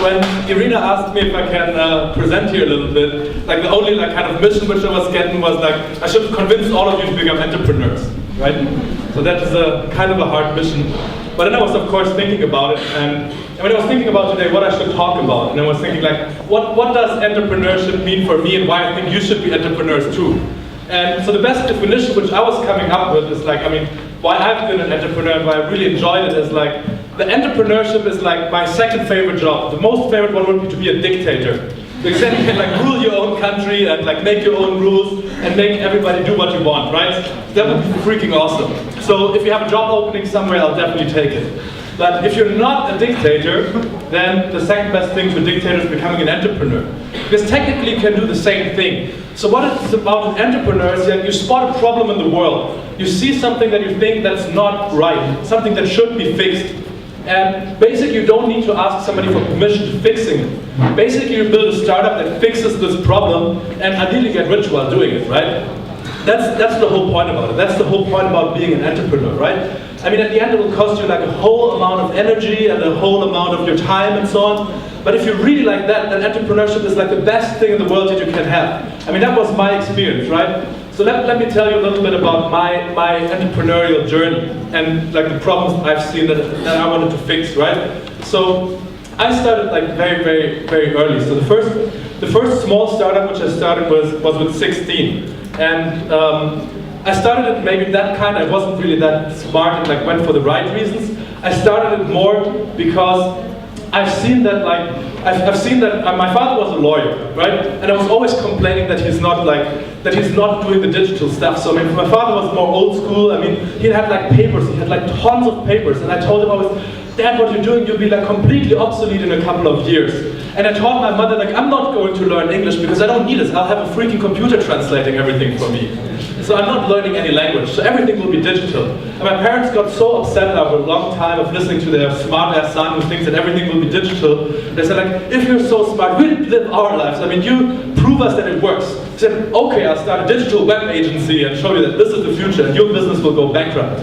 when Irina asked me if I can present here a little bit, like the only like kind of mission which I was getting was like, I should convince all of you to become entrepreneurs, right? So that is a kind of a hard mission. But then I was of course thinking about it, and when I was thinking about today what I should talk about, and I was thinking like, what does entrepreneurship mean for me and why I think you should be entrepreneurs too? And so the best definition which I was coming up with is like, I mean, why I've been an entrepreneur and why I really enjoyed it is like, the entrepreneurship is like my second favorite job. The most favorite one would be to be a dictator. Because then you can like rule your own country and like make your own rules and make everybody do what you want, right? That would be freaking awesome. So if you have a job opening somewhere, I'll definitely take it. But if you're not a dictator, then the second best thing to a dictator is becoming an entrepreneur. Because technically you can do the same thing. So what it's about an entrepreneur is that you spot a problem in the world. You see something that you think that's not right, something that should be fixed. And basically you don't need to ask somebody for permission to fixing it. Basically you build a startup that fixes this problem and ideally get rich while doing it, right? That's the whole point about it. That's the whole point about being an entrepreneur, right? I mean, at the end it will cost you like a whole amount of energy and a whole amount of your time and so on. But if you really like that, then entrepreneurship is like the best thing in the world that you can have. I mean, that was my experience, right? So let me tell you a little bit about my entrepreneurial journey and like the problems I've seen that I wanted to fix, right? So I started like very early. So the first small startup which I started was with 16. And I started it maybe that kind, I wasn't really that smart and like went for the right reasons. I started it more because I've seen that like, I've seen that my father was a lawyer, right? And I was always complaining that he's not doing the digital stuff. So I mean, my father was more old school. I mean, he had like papers, he had like tons of papers. And I told him always, Dad, what you're doing, you'll be like completely obsolete in a couple of years. And I told my mother, like, I'm not going to learn English because I don't need it. I'll have a freaking computer translating everything for me. So I'm not learning any language, so everything will be digital. And my parents got so upset after a long time of listening to their smart-ass son who thinks that everything will be digital. They said like, if you're so smart, we'll live our lives. I mean, you prove us that it works. I said, okay, I'll start a digital web agency and show you that this is the future and your business will go bankrupt.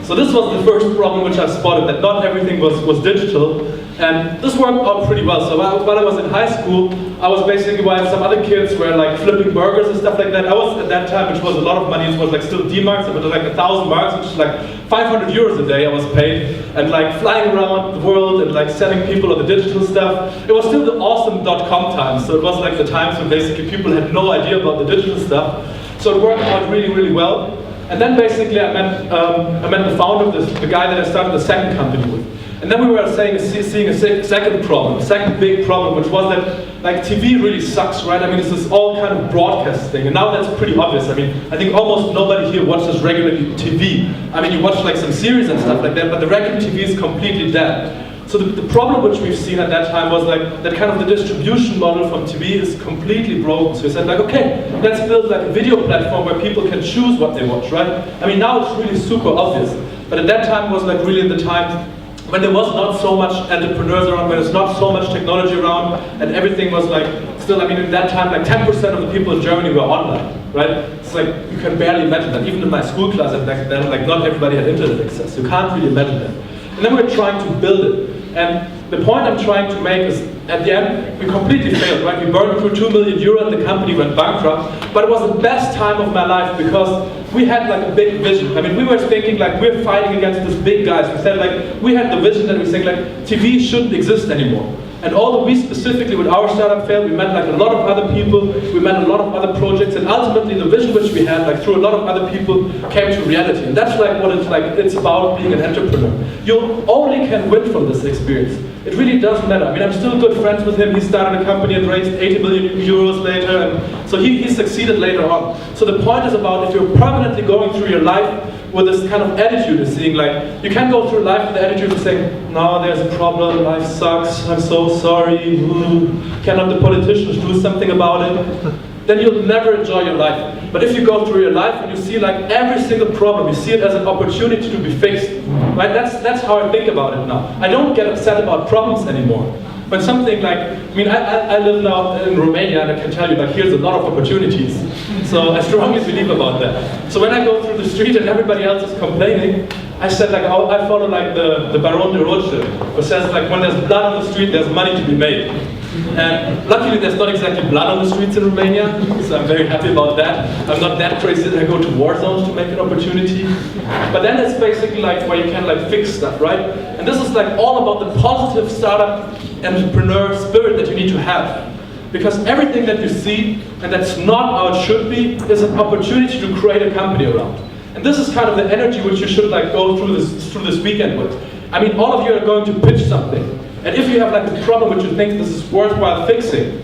So this was the first problem which I spotted, that not everything was digital. And this worked out pretty well. So while I was in high school, I was basically, while some other kids were like flipping burgers and stuff like that, I was at that time, which was a lot of money, it was like still D-marks, it was like 1,000 marks, which is like 500 euros a day I was paid, and like flying around the world and like selling people on the digital stuff. It was still the awesome .com times, so it was like the times when basically people had no idea about the digital stuff. So it worked out really well. And then basically I met the founder of the guy that I started the second company with. And then we were seeing a second problem, a second big problem, which was that like TV really sucks, right? I mean, it's this all kind of broadcast thing, and now that's pretty obvious. I mean, I think almost nobody here watches regularly TV. I mean, you watch like some series and stuff like that, but the regular TV is completely dead. So the problem which we've seen at that time was like that kind of the distribution model from TV is completely broken. So we said like, okay, let's build like a video platform where people can choose what they watch, right? I mean, now it's really super obvious, but at that time was like really in the time when there was not so much entrepreneurs around, when there's not so much technology around, and everything was like, still, I mean, in that time, like 10% of the people in Germany were online, right? It's like, you can barely imagine that. Even in my school class back then, like not everybody had internet access. You can't really imagine that. And then we're trying to build it. And the point I'm trying to make is, at the end, we completely failed, right? We burned through 2 million euro and the company went bankrupt. But it was the best time of my life because we had like a big vision. I mean, we were thinking like, we're fighting against these big guys. We said like, we had the vision that we think like, TV shouldn't exist anymore. And although we specifically with our startup failed, we met like a lot of other people, we met a lot of other projects, and ultimately the vision which we had, like through a lot of other people, came to reality. And that's like what it's about being an entrepreneur. You only can win from this experience. It really doesn't matter. I mean, I'm still good friends with him. He started a company and raised 80 million euros later, and so he succeeded later on. So the point is about if you're permanently going through your life with this kind of attitude of seeing like, you can't go through life with the attitude of saying, no, there's a problem, life sucks, I'm so sorry, cannot the politicians do something about it? Then you'll never enjoy your life. But if you go through your life and you see like every single problem, you see it as an opportunity to be fixed, right? That's how I think about it now. I don't get upset about problems anymore. When something like, I mean, I live now in Romania and I can tell you, like, here's a lot of opportunities. So I strongly believe about that. So when I go through the street and everybody else is complaining, I said like I follow like the Baron de Rothschild, who says like when there's blood on the street, there's money to be made. And luckily there's not exactly blood on the streets in Romania, so I'm very happy about that. I'm not that crazy that I go to war zones to make an opportunity. But then it's basically like where you can like fix stuff, right? And this is like all about the positive startup entrepreneur spirit that you need to have. Because everything that you see, and that's not how it should be, is an opportunity to create a company around. And this is kind of the energy which you should like go through this weekend with. I mean, all of you are going to pitch something. And if you have like a problem which you think this is worthwhile fixing,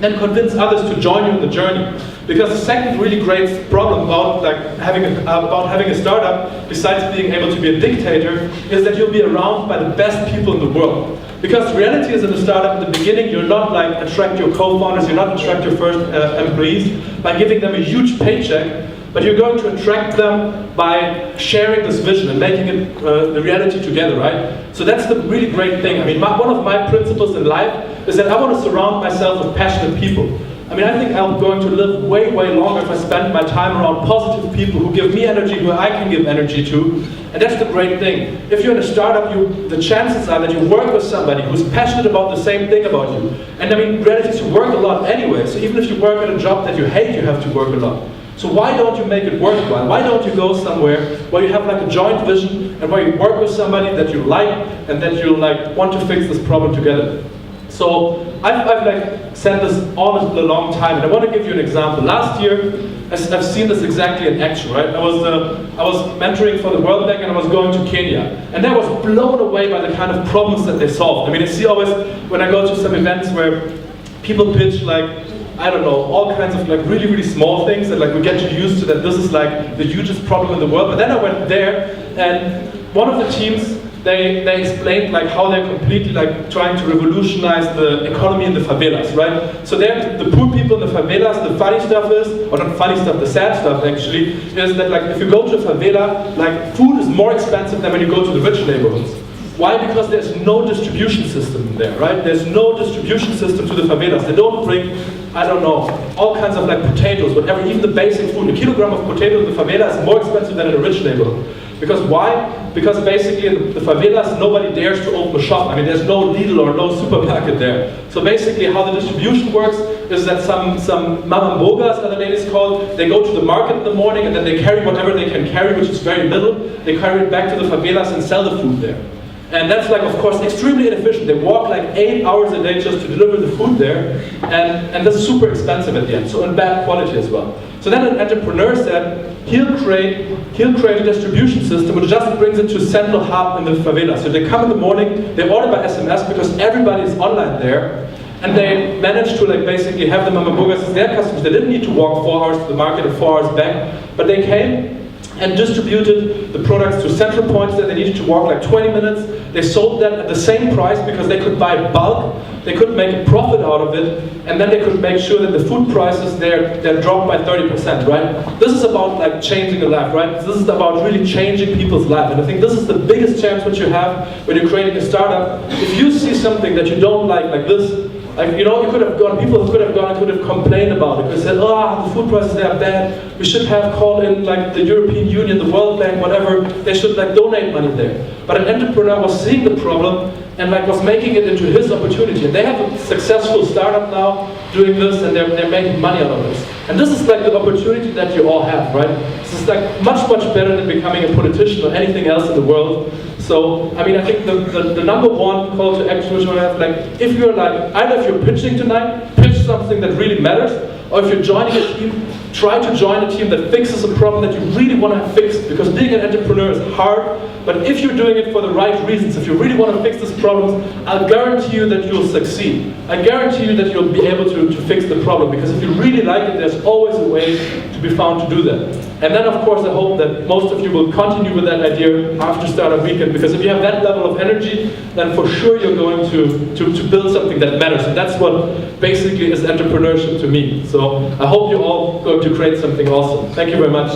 then convince others to join you in the journey. Because the second really great problem about having a startup, besides being able to be a dictator, is that you'll be around by the best people in the world. Because the reality is in a startup, in the beginning, you're not like attract your co-founders, you're not attract your first employees by giving them a huge paycheck, but you're going to attract them by sharing this vision and making it the reality together, right? So that's the really great thing. I mean, one of my principles in life is that I want to surround myself with passionate people. I mean, I think I'm going to live way, way longer if I spend my time around positive people who give me energy, who I can give energy to. And that's the great thing. If you're in a startup, the chances are that you work with somebody who's passionate about the same thing about you. And I mean, reality is you work a lot anyway. So even if you work at a job that you hate, you have to work a lot. So why don't you make it worthwhile? Why don't you go somewhere where you have like a joint vision and where you work with somebody that you like and that you like want to fix this problem together? So I've like said this all a long time, and I want to give you an example. Last year, I've seen this exactly in action, right? I was mentoring for the World Bank, and I was going to Kenya, and I was blown away by the kind of problems that they solved. I mean, I see always when I go to some events where people pitch like, I don't know, all kinds of like really, really small things, and like we get used to that this is like the hugest problem in the world. But then I went there, and one of the teams, they explained like how they're completely like trying to revolutionize the economy in the favelas, right? So they're the poor people in the favelas. The funny stuff is, or not funny stuff, the sad stuff actually, is that like if you go to a favela, like food is more expensive than when you go to the rich neighborhoods. Why? Because there's no distribution system there, right? There's no distribution system to the favelas. They don't bring, I don't know, all kinds of like potatoes, whatever, even the basic food. A kilogram of potato in the favela is more expensive than in a rich neighborhood. Because why? Because basically in the favelas, nobody dares to open a shop. I mean, there's no Lidl or no supermarket there. So basically how the distribution works is that some mamambogas, as the ladies called, they go to the market in the morning and then they carry whatever they can carry, which is very little. They carry it back to the favelas and sell the food there. And that's like, of course, extremely inefficient. They walk like 8 hours a day just to deliver the food there, and that's super expensive at the end, so in bad quality as well. So then an entrepreneur said he'll create a distribution system which just brings it to a central hub in the favela. So they come in the morning, they order by SMS because everybody is online there, and they managed to like basically have the mamambogas as their customers. They didn't need to walk 4 hours to the market and 4 hours back, but they came and distributed the products to central points that they needed to walk like 20 minutes. They sold them at the same price because they could buy bulk, they could make a profit out of it, and then they could make sure that the food prices they're dropped by 30%, right? This is about like changing a life, right? This is about really changing people's life, and I think this is the biggest chance which you have when you're creating a startup. If you see something that you don't like this, like, you know, you could have gone, people could have gone and could have complained about it. They said, oh, the food prices, they are bad. We should have called in like the European Union, the World Bank, whatever. They should like donate money there. But an entrepreneur was seeing the problem and like was making it into his opportunity. And they have a successful startup now doing this, and they're making money out of this. And this is like the opportunity that you all have, right? This is like much, much better than becoming a politician or anything else in the world. So, I mean, I think the number one call to action which we have, like, if you're like, either if you're pitching tonight, pitch something that really matters, or if you're joining a team, try to join a team that fixes a problem that you really want to have fixed, because being an entrepreneur is hard, but if you're doing it for the right reasons, if you really want to fix these problems, I'll guarantee you that you'll succeed. I guarantee you that you'll be able to fix the problem, because if you really like it, there's always a way to be found to do that. And then, of course, I hope that most of you will continue with that idea after Startup Weekend, because if you have that level of energy, then for sure you're going to build something that matters. And that's what basically is entrepreneurship to me. So I hope you're all going to create something awesome. Thank you very much.